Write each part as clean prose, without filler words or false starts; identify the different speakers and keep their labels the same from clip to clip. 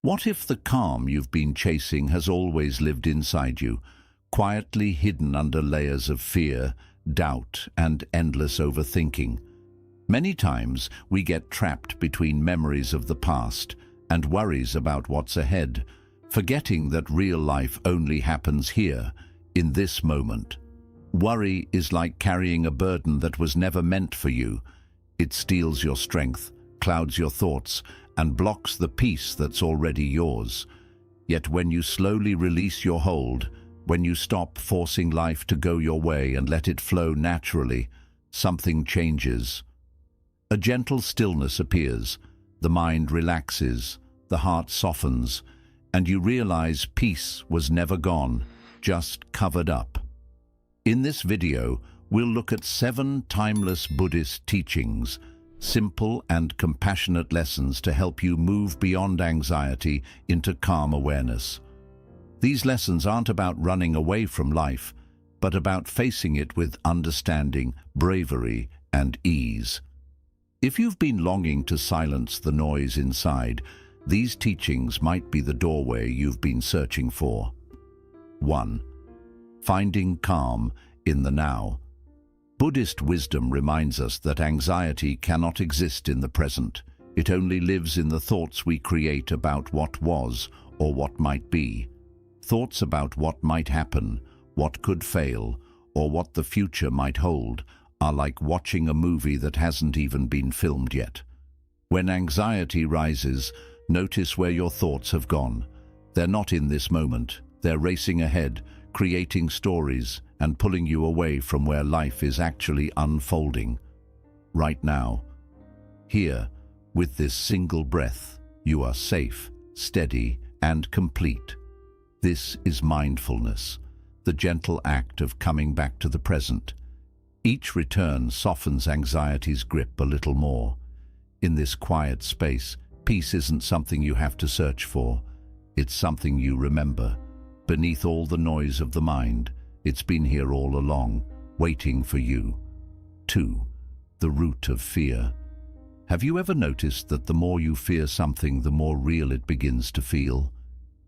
Speaker 1: What if the calm you've been chasing has always lived inside you, quietly hidden under layers of fear, doubt, and endless overthinking? Many times we get trapped between memories of the past and worries about what's ahead, forgetting that real life only happens here, in this moment. Worry is like carrying a burden that was never meant for you. It steals your strength, clouds your thoughts, and blocks the peace that's already yours. Yet when you slowly release your hold, when you stop forcing life to go your way and let it flow naturally, something changes. A gentle stillness appears, the mind relaxes, the heart softens, and you realize peace was never gone, just covered up. In this video, we'll look at 7 timeless Buddhist teachings, simple and compassionate lessons to help you move beyond anxiety into calm awareness. These lessons aren't about running away from life, but about facing it with understanding, bravery, and ease. If you've been longing to silence the noise inside, these teachings might be the doorway you've been searching for. 1. Finding calm in the now. Buddhist wisdom reminds us that anxiety cannot exist in the present. It only lives in the thoughts we create about what was or what might be. Thoughts about what might happen, what could fail, or what the future might hold are like watching a movie that hasn't even been filmed yet. When anxiety rises, notice where your thoughts have gone. They're not in this moment. They're racing ahead, creating stories and pulling you away from where life is actually unfolding. Right now, here, with this single breath, you are safe, steady, and complete. This is mindfulness, the gentle act of coming back to the present. Each return softens anxiety's grip a little more. In this quiet space, peace isn't something you have to search for. It's something you remember. Beneath all the noise of the mind, it's been here all along, waiting for you. 2. The root of fear. Have you ever noticed that the more you fear something, the more real it begins to feel?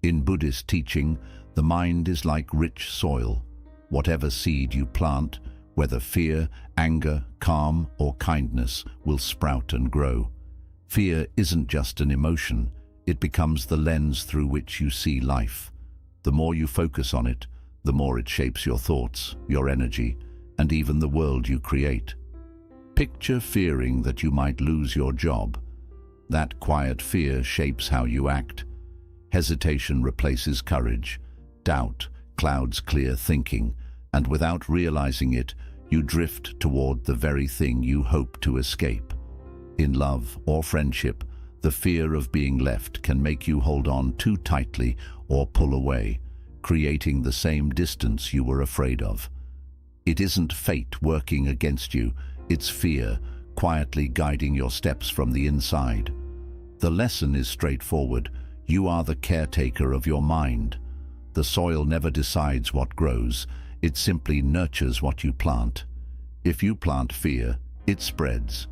Speaker 1: In Buddhist teaching, the mind is like rich soil. Whatever seed you plant, whether fear, anger, calm, or kindness, will sprout and grow. Fear isn't just an emotion, it becomes the lens through which you see life. The more you focus on it, the more it shapes your thoughts, your energy, and even the world you create. Picture fearing that you might lose your job. That quiet fear shapes how you act. Hesitation replaces courage. Doubt clouds clear thinking, and without realizing it, you drift toward the very thing you hope to escape. In love or friendship, the fear of being left can make you hold on too tightly or pull away, creating the same distance you were afraid of. It isn't fate working against you, it's fear, quietly guiding your steps from the inside. The lesson is straightforward. You are the caretaker of your mind. The soil never decides what grows, it simply nurtures what you plant. If you plant fear, it spreads.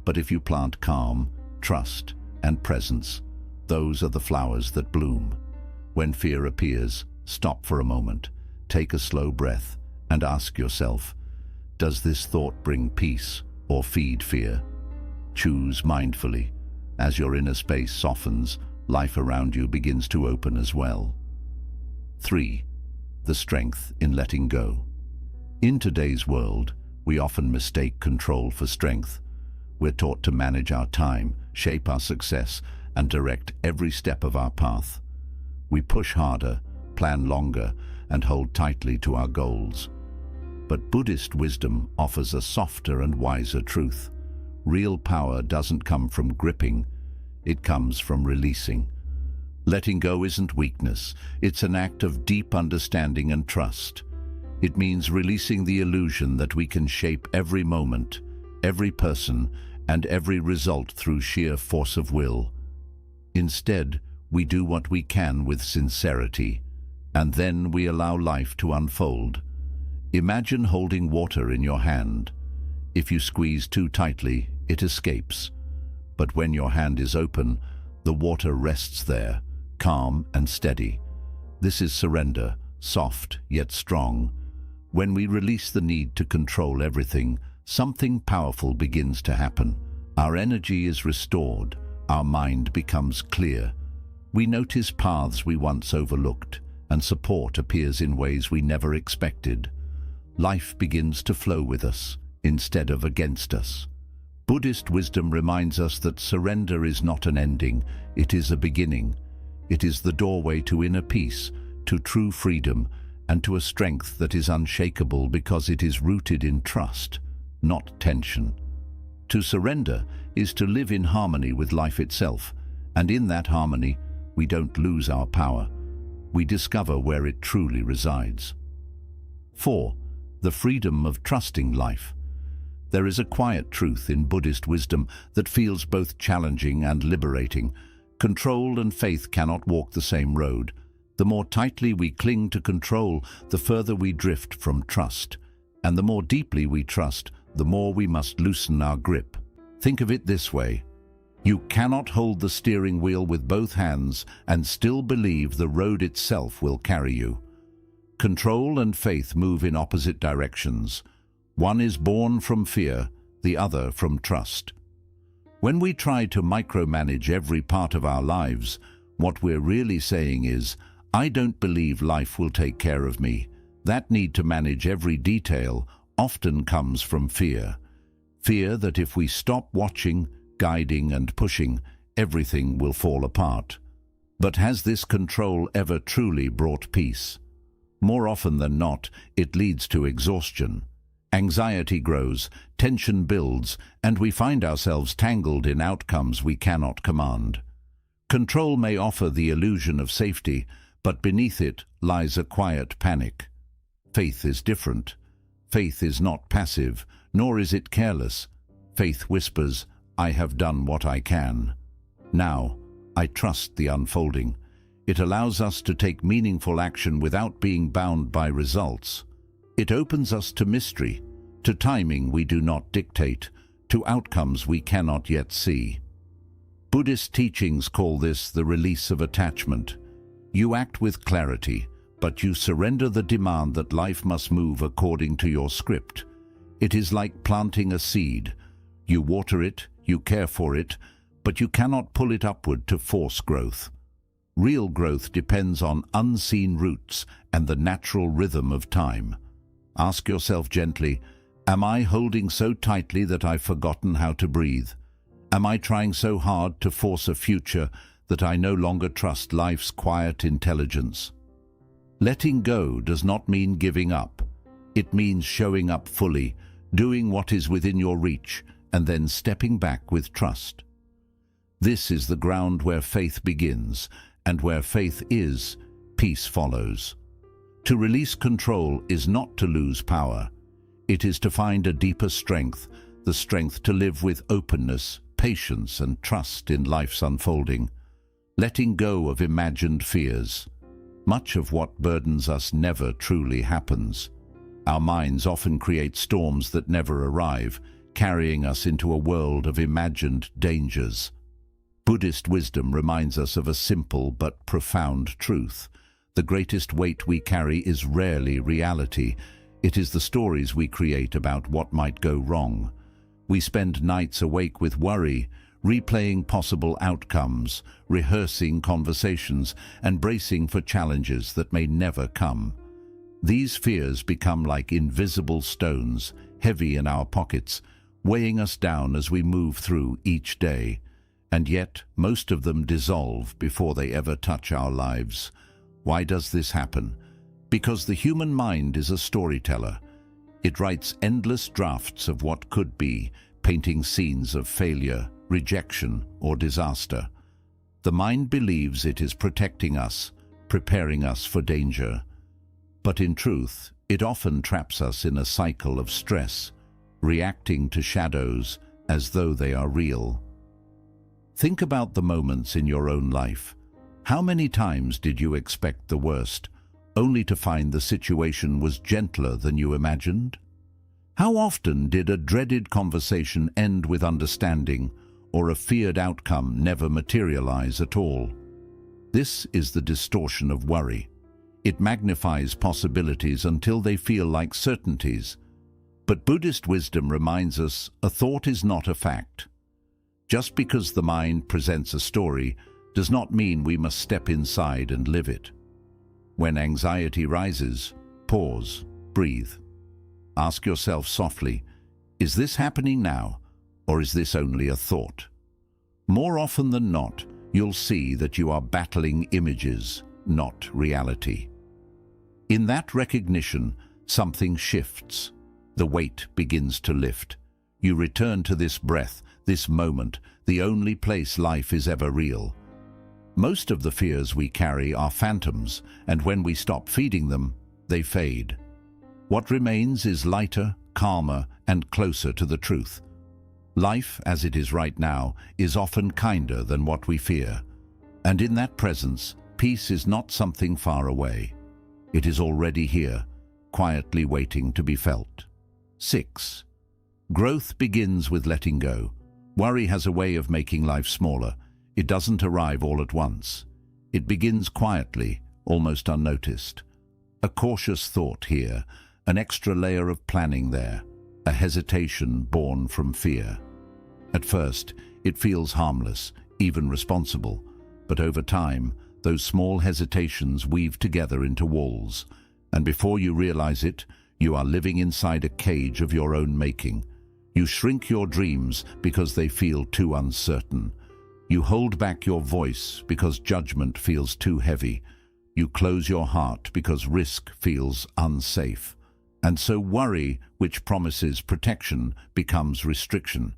Speaker 1: But if you plant calm, trust, and presence, those are the flowers that bloom. When fear appears, stop for a moment, take a slow breath, and ask yourself, does this thought bring peace or feed fear? Choose mindfully. As your inner space softens, life around you begins to open as well. 3. The strength in letting go. In today's world, we often mistake control for strength. We're taught to manage our time, shape our success, and direct every step of our path. We push harder, plan longer, and hold tightly to our goals. But Buddhist wisdom offers a softer and wiser truth. Real power doesn't come from gripping, it comes from releasing. Letting go isn't weakness, it's an act of deep understanding and trust. It means releasing the illusion that we can shape every moment, every person, and every result through sheer force of will. Instead, we do what we can with sincerity, and then we allow life to unfold. Imagine holding water in your hand. If you squeeze too tightly, it escapes. But when your hand is open, the water rests there, calm and steady. This is surrender, soft yet strong. When we release the need to control everything, something powerful begins to happen. Our energy is restored, our mind becomes clear. We notice paths we once overlooked, and support appears in ways we never expected. Life begins to flow with us, instead of against us. Buddhist wisdom reminds us that surrender is not an ending, it is a beginning. It is the doorway to inner peace, to true freedom, and to a strength that is unshakable because it is rooted in trust, not tension. To surrender is to live in harmony with life itself, and in that harmony, we don't lose our power. We discover where it truly resides. 4. The freedom of trusting life. There is a quiet truth in Buddhist wisdom that feels both challenging and liberating. Control and faith cannot walk the same road. The more tightly we cling to control, the further we drift from trust. And the more deeply we trust, the more we must loosen our grip. Think of it this way. You cannot hold the steering wheel with both hands and still believe the road itself will carry you. Control and faith move in opposite directions. One is born from fear, the other from trust. When we try to micromanage every part of our lives, what we're really saying is, I don't believe life will take care of me. That need to manage every detail often comes from fear. Fear that if we stop watching, guiding and pushing, everything will fall apart. But has this control ever truly brought peace? More often than not, it leads to exhaustion. Anxiety grows, tension builds, and we find ourselves tangled in outcomes we cannot command. Control may offer the illusion of safety, but beneath it lies a quiet panic. Faith is different. Faith is not passive, nor is it careless. Faith whispers, I have done what I can. Now, I trust the unfolding. It allows us to take meaningful action without being bound by results. It opens us to mystery, to timing we do not dictate, to outcomes we cannot yet see. Buddhist teachings call this the release of attachment. You act with clarity, but you surrender the demand that life must move according to your script. It is like planting a seed. You water it, you care for it, but you cannot pull it upward to force growth. Real growth depends on unseen roots and the natural rhythm of time. Ask yourself gently, am I holding so tightly that I've forgotten how to breathe? Am I trying so hard to force a future that I no longer trust life's quiet intelligence? Letting go does not mean giving up. It means showing up fully, doing what is within your reach, and then stepping back with trust. This is the ground where faith begins, and where faith is, peace follows. To release control is not to lose power. It is to find a deeper strength, the strength to live with openness, patience, and trust in life's unfolding. Letting go of imagined fears. Much of what burdens us never truly happens. Our minds often create storms that never arrive, carrying us into a world of imagined dangers. Buddhist wisdom reminds us of a simple but profound truth. The greatest weight we carry is rarely reality. It is the stories we create about what might go wrong. We spend nights awake with worry, replaying possible outcomes, rehearsing conversations, and bracing for challenges that may never come. These fears become like invisible stones, heavy in our pockets, weighing us down as we move through each day. And yet, most of them dissolve before they ever touch our lives. Why does this happen? Because the human mind is a storyteller. It writes endless drafts of what could be, painting scenes of failure, rejection, or disaster. The mind believes it is protecting us, preparing us for danger. But in truth, it often traps us in a cycle of stress, reacting to shadows as though they are real. Think about the moments in your own life. How many times did you expect the worst, only to find the situation was gentler than you imagined? How often did a dreaded conversation end with understanding, or a feared outcome never materialize at all? This is the distortion of worry. It magnifies possibilities until they feel like certainties. But Buddhist wisdom reminds us a thought is not a fact. Just because the mind presents a story does not mean we must step inside and live it. When anxiety rises, pause, breathe. Ask yourself softly, is this happening now, or is this only a thought? More often than not, you'll see that you are battling images, not reality. In that recognition, something shifts. The weight begins to lift. You return to this breath, this moment, the only place life is ever real. Most of the fears we carry are phantoms, and when we stop feeding them, they fade. What remains is lighter, calmer, and closer to the truth. Life, as it is right now, is often kinder than what we fear. And in that presence, peace is not something far away. It is already here, quietly waiting to be felt. 6. Growth begins with letting go. Worry has a way of making life smaller. It doesn't arrive all at once. It begins quietly, almost unnoticed. A cautious thought here, an extra layer of planning there, a hesitation born from fear. At first, it feels harmless, even responsible, but over time, those small hesitations weave together into walls, and before you realize it, you are living inside a cage of your own making. You shrink your dreams because they feel too uncertain. You hold back your voice because judgment feels too heavy. You close your heart because risk feels unsafe. And so worry, which promises protection, becomes restriction.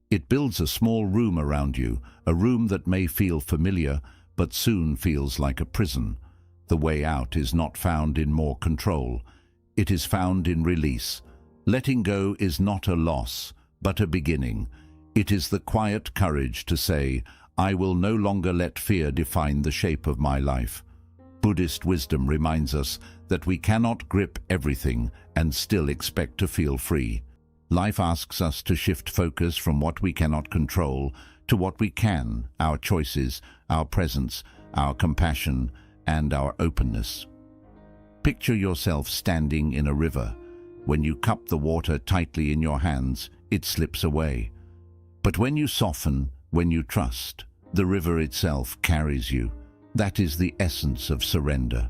Speaker 1: It builds a small room around you, a room that may feel familiar, but soon feels like a prison. The way out is not found in more control. It is found in release. Letting go is not a loss, but a beginning. It is the quiet courage to say, I will no longer let fear define the shape of my life. Buddhist wisdom reminds us that we cannot grip everything and still expect to feel free. Life asks us to shift focus from what we cannot control to what we can, our choices, our presence, our compassion, and our openness. Picture yourself standing in a river. When you cup the water tightly in your hands, it slips away. But when you soften, when you trust, the river itself carries you. That is the essence of surrender.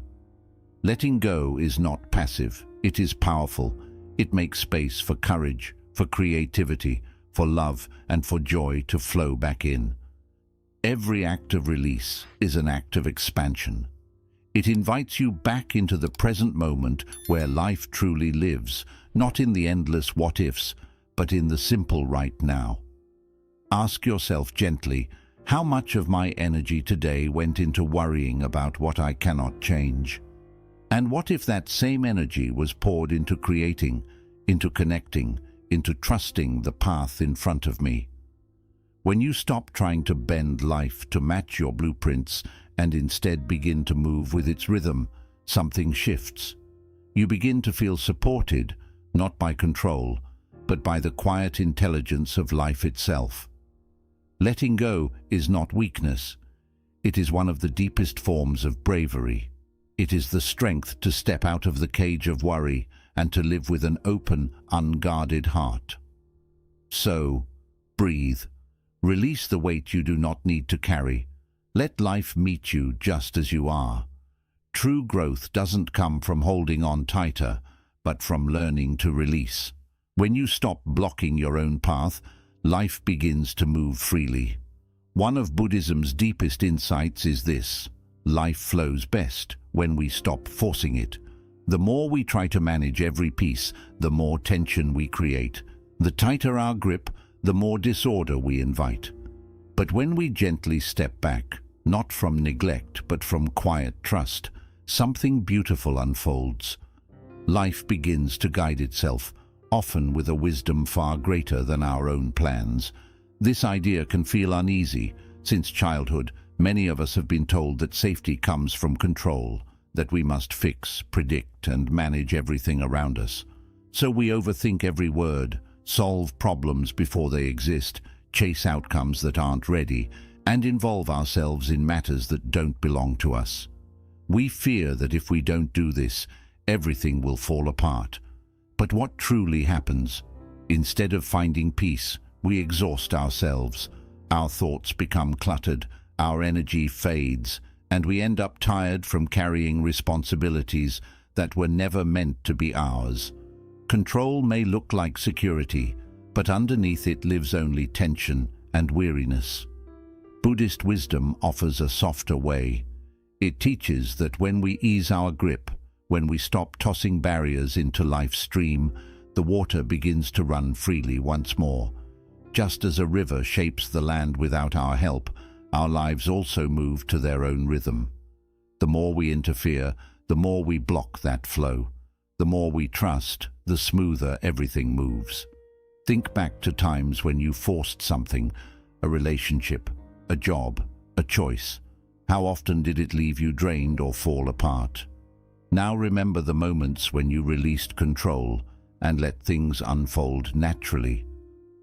Speaker 1: Letting go is not passive, it is powerful. It makes space for courage, for creativity, for love, and for joy to flow back in. Every act of release is an act of expansion. It invites you back into the present moment where life truly lives, not in the endless what-ifs, but in the simple right now. Ask yourself gently, how much of my energy today went into worrying about what I cannot change? And what if that same energy was poured into creating, into connecting, into trusting the path in front of me? When you stop trying to bend life to match your blueprints and instead begin to move with its rhythm, something shifts. You begin to feel supported, not by control, but by the quiet intelligence of life itself. Letting go is not weakness. It is one of the deepest forms of bravery. It is the strength to step out of the cage of worry and to live with an open, unguarded heart. So, breathe. Release the weight you do not need to carry. Let life meet you just as you are. True growth doesn't come from holding on tighter, but from learning to release. When you stop blocking your own path, life begins to move freely. One of Buddhism's deepest insights is this: life flows best when we stop forcing it. The more we try to manage every piece, the more tension we create. The tighter our grip, the more disorder we invite. But when we gently step back, not from neglect but from quiet trust, something beautiful unfolds. Life begins to guide itself, often with a wisdom far greater than our own plans. This idea can feel uneasy. Since childhood, many of us have been told that safety comes from control, that we must fix, predict, and manage everything around us. So we overthink every word, solve problems before they exist, chase outcomes that aren't ready, and involve ourselves in matters that don't belong to us. We fear that if we don't do this, everything will fall apart. But what truly happens? Instead of finding peace, we exhaust ourselves. Our thoughts become cluttered, our energy fades, and we end up tired from carrying responsibilities that were never meant to be ours. Control may look like security, but underneath it lives only tension and weariness. Buddhist wisdom offers a softer way. It teaches that when we ease our grip, when we stop tossing barriers into life's stream, the water begins to run freely once more. Just as a river shapes the land without our help, our lives also move to their own rhythm. The more we interfere, the more we block that flow. The more we trust, the smoother everything moves. Think back to times when you forced something, a relationship, a job, a choice. How often did it leave you drained or fall apart? Now remember the moments when you released control and let things unfold naturally.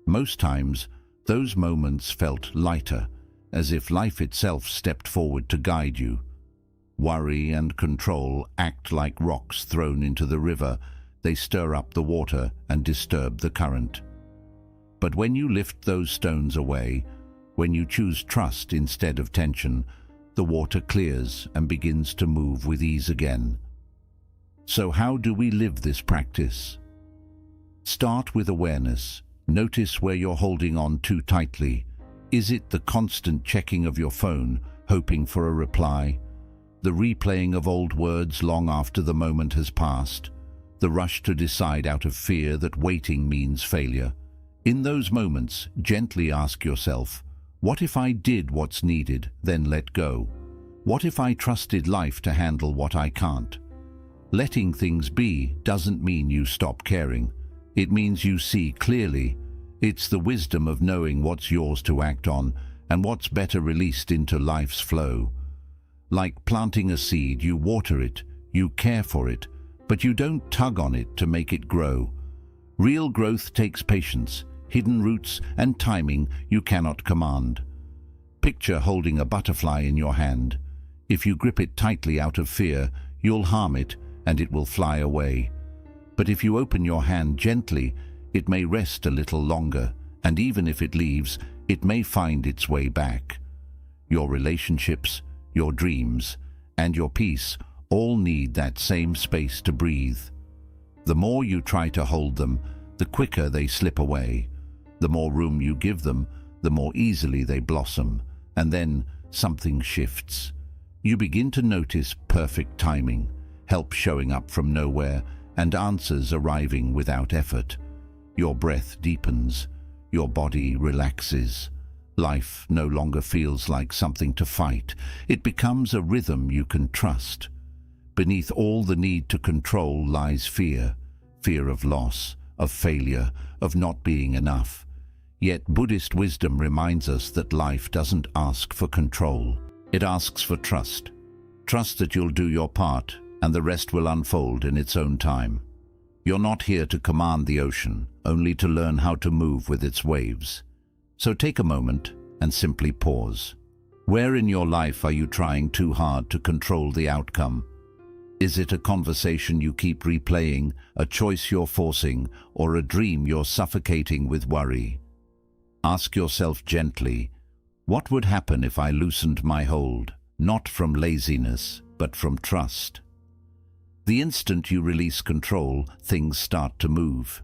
Speaker 1: Most times, those moments felt lighter, as if life itself stepped forward to guide you. Worry and control act like rocks thrown into the river. They stir up the water and disturb the current. But when you lift those stones away, when you choose trust instead of tension, the water clears and begins to move with ease again. So how do we live this practice? Start with awareness. Notice where you're holding on too tightly. Is it the constant checking of your phone, hoping for a reply? The replaying of old words long after the moment has passed? The rush to decide out of fear that waiting means failure? In those moments, gently ask yourself, what if I did what's needed, then let go? What if I trusted life to handle what I can't? Letting things be doesn't mean you stop caring. It means you see clearly. It's the wisdom of knowing what's yours to act on and what's better released into life's flow. Like planting a seed, you water it, you care for it, but you don't tug on it to make it grow. Real growth takes patience, hidden roots, and timing you cannot command. Picture holding a butterfly in your hand. If you grip it tightly out of fear, you'll harm it and it will fly away. But if you open your hand gently, it may rest a little longer, and even if it leaves, it may find its way back. Your relationships, your dreams, and your peace all need that same space to breathe. The more you try to hold them, the quicker they slip away. The more room you give them, the more easily they blossom. And then something shifts. You begin to notice perfect timing, help showing up from nowhere, and answers arriving without effort. Your breath deepens, your body relaxes. Life no longer feels like something to fight. It becomes a rhythm you can trust. Beneath all the need to control lies fear. Fear of loss, of failure, of not being enough. Yet Buddhist wisdom reminds us that life doesn't ask for control. It asks for trust. Trust that you'll do your part, and the rest will unfold in its own time. You're not here to command the ocean, only to learn how to move with its waves. So take a moment and simply pause. Where in your life are you trying too hard to control the outcome? Is it a conversation you keep replaying, a choice you're forcing, or a dream you're suffocating with worry? Ask yourself gently, what would happen if I loosened my hold, not from laziness, but from trust? The instant you release control, things start to move.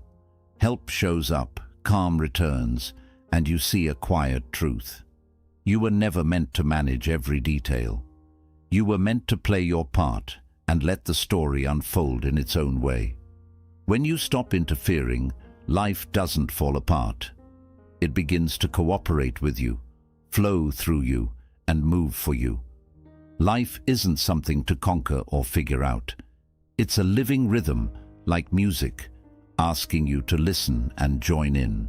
Speaker 1: Help shows up, calm returns, and you see a quiet truth. You were never meant to manage every detail. You were meant to play your part and let the story unfold in its own way. When you stop interfering, life doesn't fall apart. It begins to cooperate with you, flow through you, and move for you. Life isn't something to conquer or figure out. It's a living rhythm, like music, asking you to listen and join in.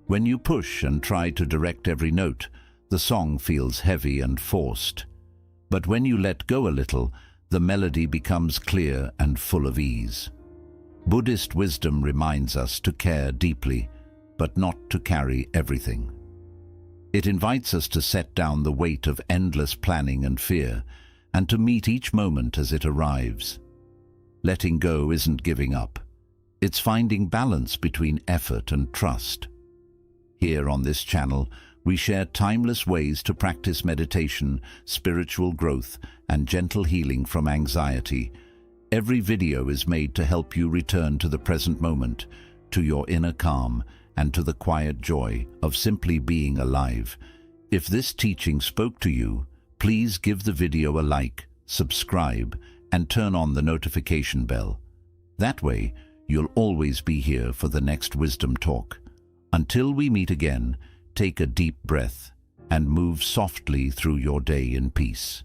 Speaker 1: When you push and try to direct every note, the song feels heavy and forced. But when you let go a little, the melody becomes clear and full of ease. Buddhist wisdom reminds us to care deeply, but not to carry everything. It invites us to set down the weight of endless planning and fear, and to meet each moment as it arrives. Letting go isn't giving up. It's finding balance between effort and trust. Here on this channel, we share timeless ways to practice meditation, spiritual growth, and gentle healing from anxiety. Every video is made to help you return to the present moment, to your inner calm, and to the quiet joy of simply being alive. If this teaching spoke to you, please give the video a like, subscribe, and turn on the notification bell. That way, you'll always be here for the next wisdom talk. Until we meet again, take a deep breath and move softly through your day in peace.